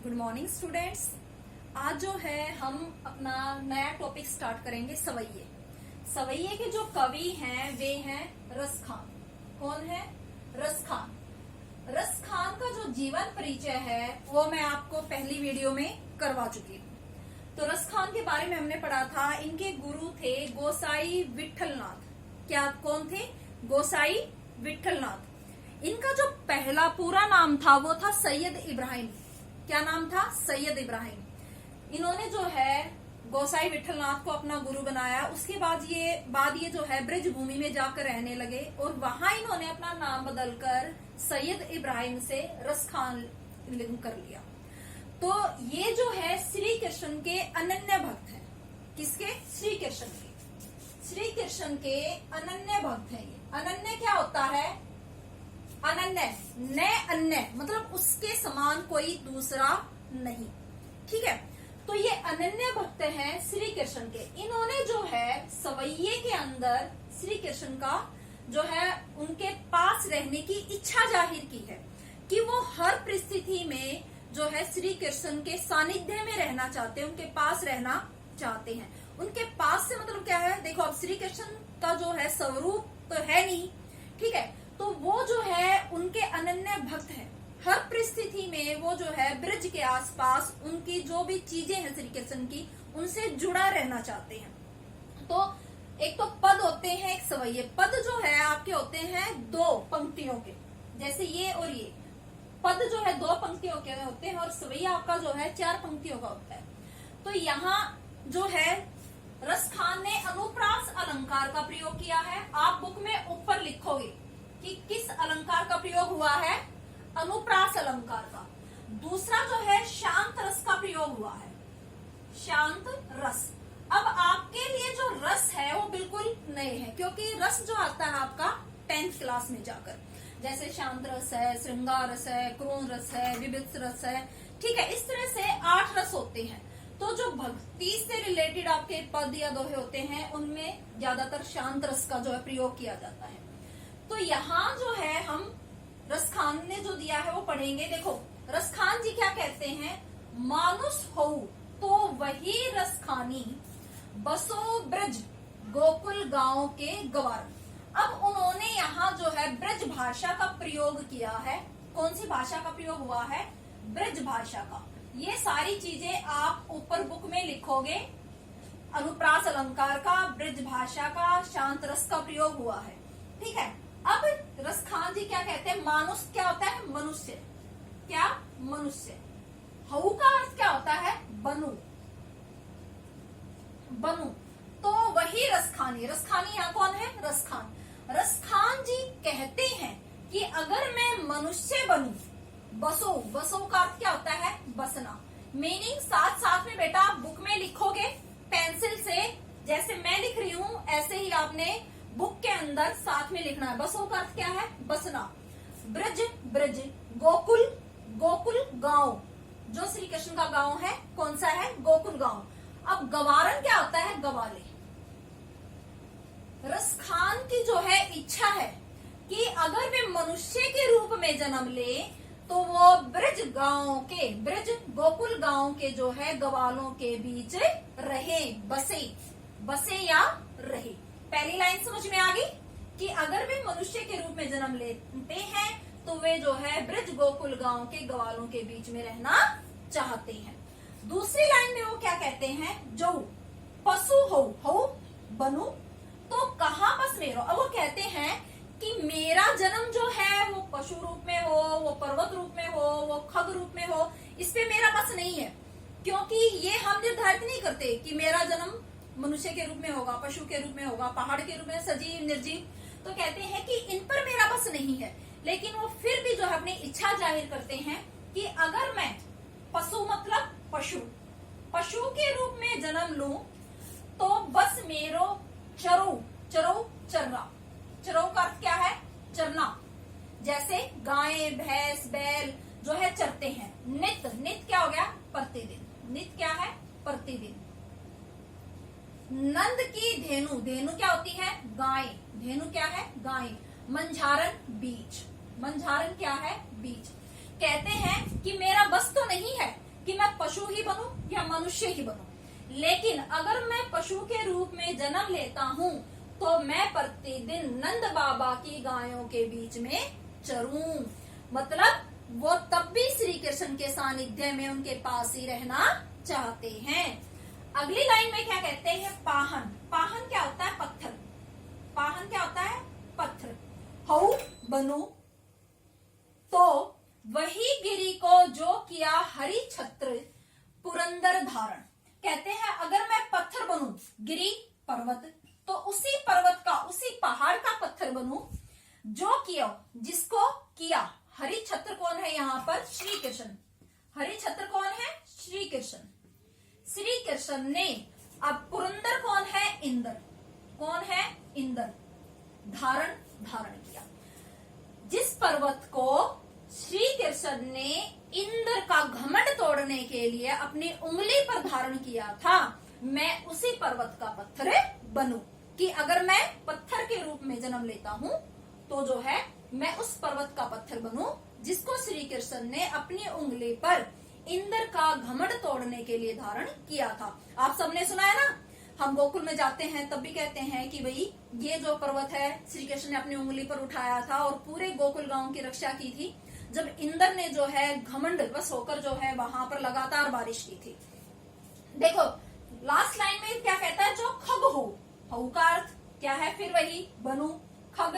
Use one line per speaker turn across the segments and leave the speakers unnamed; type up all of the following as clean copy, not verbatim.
Good morning students. आज जो है हम अपना नया टॉपिक स्टार्ट करेंगे सवैये। सवैये के जो कवि हैं वे हैं रस खान। कौन है? रस खान। रस खान का जो जीवन परिचय है वो मैं आपको पहली वीडियो में करवा चुकी हूँ। तो रस खान के बारे में हमने पढ़ा था। इनके गुरु थे गोसाई विठलनाथ। क्या कौन थे? गोसाई विठलनाथ। इनका जो पहला पूरा नाम था वो था सैयद इब्राहिम। क्या नाम था? सैयद इब्राहिम। इन्होंने जो है गोसाई विठलनाथ को अपना गुरु बनाया। उसके बाद ये जो है ब्रज भूमि में जाकर रहने लगे और वहां इन्होंने अपना नाम बदलकर सैयद इब्राहिम से रस खान कर लिया। तो ये जो है श्री कृष्ण के अनन्य भक्त हैं। किसके? श्री कृष्ण के। श्री कृष्ण के अनन्य भक्त हैं ये। अनन्य क्या होता है? अनन्य, न अन्य, मतलब उसके समान कोई दूसरा नहीं। ठीक है, तो ये अनन्य भक्त हैं श्री कृष्ण के। इन्होंने जो है सवैये के अंदर श्री कृष्ण का जो है उनके पास रहने की इच्छा जाहिर की है कि वो हर परिस्थिति में जो है श्री कृष्ण के सानिध्य में रहना चाहते हैं, उनके पास रहना चाहते हैं। उनके पास से मतलब क्या है? देखो, अब श्री कृष्ण का जो है स्वरूप तो है नहीं, ठीक है, तो वो जो है उनके अनन्य भक्त हैं। हर परिस्थिति में वो जो है ब्रज के आसपास उनकी जो भी चीजें हैं श्री कृष्ण की, उनसे जुड़ा रहना चाहते हैं। तो एक तो पद होते हैं, एक सवैये। पद जो है आपके होते हैं दो पंक्तियों के, जैसे ये और ये। पद जो है दो पंक्तियों के होते हैं और सवैया आपका जो है 4 पंक्तियों का होता है। तो यहाँ जो है रस खान ने अनुप्रास अलंकार का प्रयोग किया है। आप बुक में ऊपर लिखोगे कि किस अलंकार का प्रयोग हुआ है? अनुप्रास अलंकार का। दूसरा जो है शांत रस का प्रयोग हुआ है। शांत रस। अब आपके लिए जो रस है वो बिल्कुल नए है, क्योंकि रस जो आता है आपका 10th क्लास में जाकर, जैसे शांत रस है, श्रृंगार रस है, क्रोध रस है, विविध रस है। ठीक है, इस तरह से 8 रस होते हैं। तो जो भक्ति से रिलेटेड आपके पद या दोहे होते हैं उनमें ज्यादातर शांत रस का जो है प्रयोग किया जाता है। तो यहाँ जो है हम रस खान ने जो दिया है वो पढ़ेंगे। देखो, रस खान जी क्या कहते हैं? मानुष हो तो वही रस खानी, बसो ब्रज गोकुल गांव के गवार। अब उन्होंने यहाँ जो है ब्रज भाषा का प्रयोग किया है। कौन सी भाषा का प्रयोग हुआ है? ब्रज भाषा का। ये सारी चीजें आप ऊपर बुक में लिखोगे। अनुप्रास अलंकार का, ब्रज भाषा का, शांत रस का प्रयोग हुआ है। ठीक है, अब रस खान जी क्या कहते हैं? मानुष क्या होता है? मनुष्य। क्या? मनुष्य। हऊ का अर्थ क्या होता है? बनु। बनु। तो वही रस खानी। रस खानी यहाँ कौन है? रस खान। रस खान जी कहते हैं कि अगर मैं मनुष्य बनूं, बसो। बसो का अर्थ क्या होता है? बसना। मीनिंग साथ साथ में बेटा आप बुक में लिखोगे पेंसिल से, जैसे मैं लिख रही हूँ ऐसे ही आपने बुक के अंदर साथ में लिखना है। बसो का अर्थ क्या है? बसना। ब्रज, ब्रज। गोकुल, गोकुल गांव। जो श्री कृष्ण का गांव है कौन सा है? गोकुल गांव। अब गवारन क्या होता है? गवाले। रस खान की जो है इच्छा है कि अगर वे मनुष्य के रूप में जन्म ले तो वो ब्रज गांव के, ब्रज गोकुल गांव के जो है गवालों के बीच रहे, बसे। बसे या रहे। पहली लाइन समझ में आ गई कि अगर वे मनुष्य के रूप में जन्म लेते हैं तो वे जो है ब्रज गोकुल गांव के गवालों के बीच में रहना चाहते हैं। दूसरी लाइन में वो क्या कहते हैं? जो पशु हो बनू तो कहाँ बस मेरो। अब वो कहते हैं कि मेरा जन्म जो है वो पशु रूप में हो, वो पर्वत रूप में हो, वो खग रूप में हो, इस पे मेरा बस नहीं है। क्योंकि ये हम निर्धारित नहीं करते कि मेरा जन्म मनुष्य के रूप में होगा, पशु के रूप में होगा, पहाड़ के रूप में, सजीव निर्जीव। तो कहते हैं कि इन पर मेरा बस नहीं है। लेकिन वो फिर भी जो है अपनी इच्छा जाहिर करते हैं कि अगर मैं पशु मतलब पशु, पशु के रूप में जन्म लूं तो बस मेरो चरो। चरो चरना। चरो का अर्थ क्या है? चरना। जैसे गाय, भैंस, बैल जो है चरते हैं। नित, नित क्या हो गया? प्रतिदिन। नित क्या है? प्रतिदिन। नंद की धेनु। धेनु क्या होती है? गाय। धेनु क्या है? गाय। मंझारन बीज। मंझारन क्या है? बीज। कहते हैं कि मेरा बस तो नहीं है कि मैं पशु ही बनूं या मनुष्य ही बनूं। लेकिन अगर मैं पशु के रूप में जन्म लेता हूं तो मैं प्रतिदिन नंद बाबा की गायों के बीच में चरूं। मतलब वो तब भी श्री कृष्ण के सानिध्य में उनके पास ही रहना चाहते हैं। अगली लाइन में क्या कहते हैं, पाहन। पाहन क्या होता है, पत्थर। पाहन क्या होता है, पत्थर। हऊ बनू तो वही गिरी को जो किया हरि छत्र पुरंदर धारण। कहते हैं अगर मैं पत्थर बनूं, गिरी पर्वत, तो उसी पर्वत का, उसी पहाड़ का पत्थर बनूं जो किया, जिसको किया। हरि छत्र कौन है यहाँ पर, श्री कृष्ण। हरि छत्र कौन है, श्री कृष्ण। श्री कृष्ण ने, अब पुरंदर कौन है, इंद्र। कौन है, इंद्र। धारण किया। जिस पर्वत को श्री कृष्ण ने इंद्र का घमंड तोड़ने के लिए अपनी उंगली पर धारण किया था, मैं उसी पर्वत का पत्थर बनूं। कि अगर मैं पत्थर के रूप में जन्म लेता हूं तो जो है मैं उस पर्वत का पत्थर बनूं जिसको श्री कृष्ण ने अपनी उंगली पर इंद्र का घमंड तोड़ने के लिए धारण किया था। आप सबने सुना है ना, हम गोकुल में जाते हैं तब भी कहते हैं कि भाई ये जो पर्वत है श्री कृष्ण ने अपनी उंगली पर उठाया था और पूरे गोकुल गांव की रक्षा की थी, जब इंद्र ने जो है घमंड बस होकर जो है वहां पर लगातार बारिश की थी। देखो लास्ट लाइन में क्या कहता है, जो खग हो, हऊ का अर्थ क्या है, फिर वही बनू, खग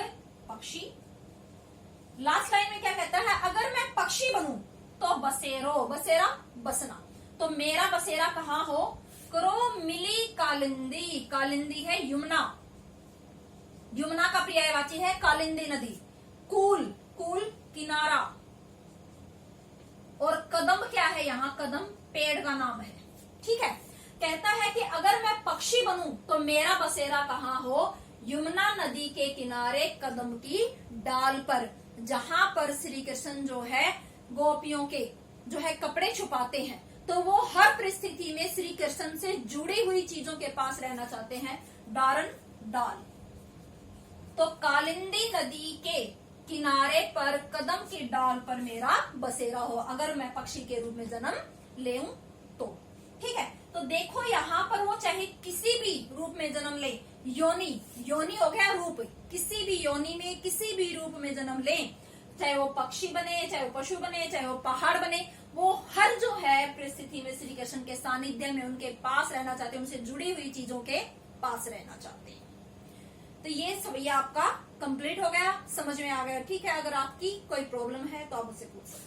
पक्षी। लास्ट लाइन में क्या कहता है, अगर मैं पक्षी बनूं तो बसेरो, बसेरा बसना, तो मेरा बसेरा कहाँ हो, करो मिली कालिंदी। कालिंदी है यमुना, यमुना का पर्यायवाची है कालिंदी नदी। कूल, कूल किनारा, और कदम क्या है यहाँ, कदम पेड़ का नाम है। ठीक है, कहता है कि अगर मैं पक्षी बनूं तो मेरा बसेरा कहाँ हो, यमुना नदी के किनारे कदम की डाल पर, जहां पर श्री कृष्ण जो है गोपियों के जो है कपड़े छुपाते हैं, तो वो हर परिस्थिति में श्री कृष्ण से जुड़ी हुई चीजों के पास रहना चाहते हैं। डारण डाल, तो कालिंदी नदी के किनारे पर कदम की डाल पर मेरा बसेरा हो, अगर मैं पक्षी के रूप में जन्म लेऊं तो। ठीक है, तो देखो यहाँ पर वो चाहे किसी भी रूप में जन्म ले, योनि, योनि हो गया रूप, किसी भी योनि में किसी भी रूप में जन्म ले, चाहे वो पक्षी बने, चाहे वो पशु बने, चाहे वो पहाड़ बने, वो हर जो है परिस्थिति में श्री कृष्ण के सानिध्य में उनके पास रहना चाहते हैं, उनसे जुड़ी हुई चीजों के पास रहना चाहते हैं। तो ये सब ये आपका कंप्लीट हो गया, समझ में आ गया। ठीक है, अगर आपकी कोई प्रॉब्लम है तो आप मुझसे पूछ सकते हैं।